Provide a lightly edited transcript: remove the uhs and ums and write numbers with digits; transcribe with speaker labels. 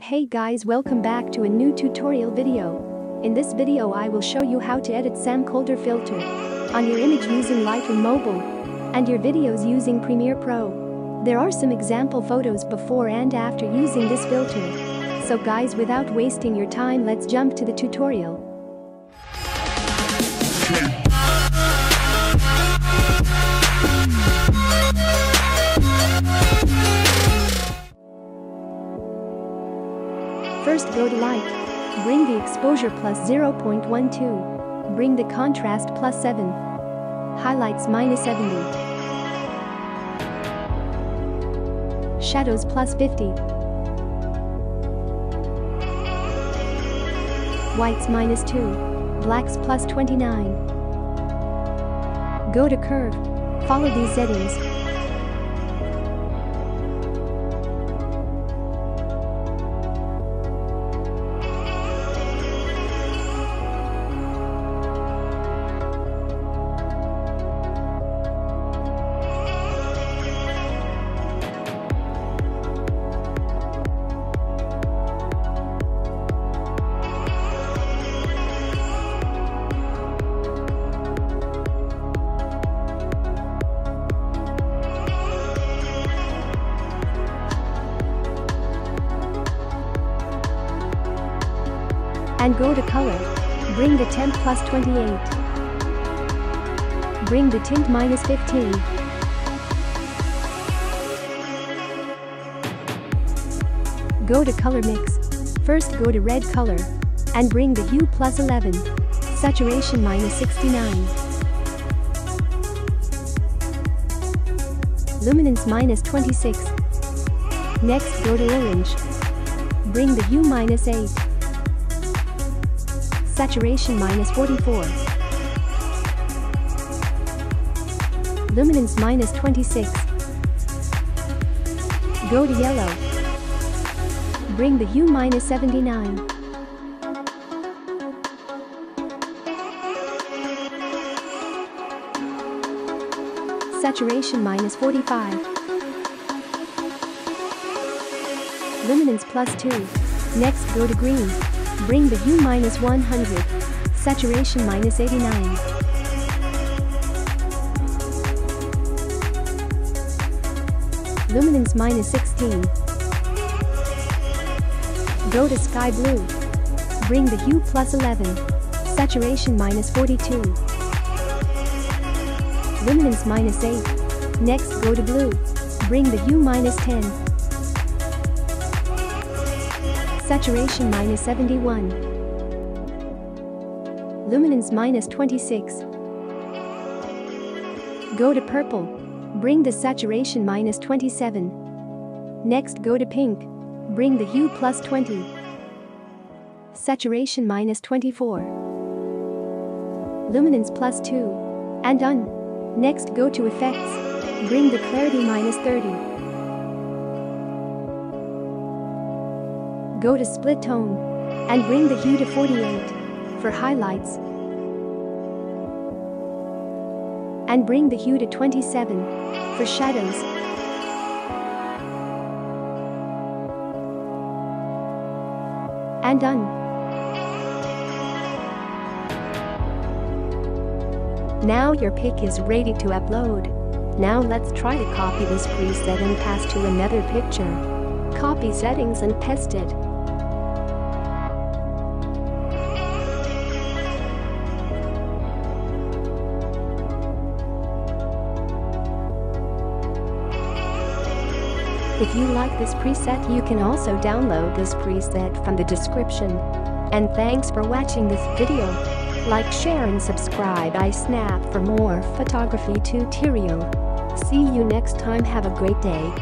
Speaker 1: Hey guys, welcome back to a new tutorial video. In this video I will show you how to edit Sam Kolder filter on your image using Lightroom Mobile and your videos using Premiere Pro. There are some example photos before and after using this filter. So guys, without wasting your time, let's jump to the tutorial. First go to Light. Bring the exposure plus 0.12. Bring the contrast plus 7. Highlights minus 70. Shadows plus 50. Whites minus 2. Blacks plus 29. Go to Curve. Follow these settings. And go to Color. Bring the temp plus 28. Bring the tint minus 15. Go to Color Mix. First go to Red Color. And bring the Hue plus 11. Saturation minus 69. Luminance minus 26. Next go to Orange. Bring the Hue minus 8. Saturation minus 44. Luminance minus 26. Go to Yellow. Bring the Hue minus 79. Saturation minus 45. Luminance plus 2. Next go to Green. Bring the Hue minus 100. Saturation minus 89. Luminance minus 16. Go to Sky Blue. Bring the Hue plus 11. Saturation minus 42. Luminance minus 8. Next go to Blue. Bring the Hue minus 10. Saturation minus 71. Luminance minus 26. Go to Purple. Bring the saturation minus 27. Next go to Pink. Bring the Hue plus 20. Saturation minus 24. Luminance plus 2. And done. Next go to Effects. Bring the clarity minus 30. Go to Split Tone. And bring the Hue to 48. For highlights. And bring the Hue to 27. For shadows. And done. Now your pic is ready to upload. Now let's try to copy this preset and pass to another picture. Copy settings and paste it. If you like this preset, you can also download this preset from the description. And thanks for watching this video. Like, share and subscribe iSnap for more photography tutorial. See you next time. Have a great day.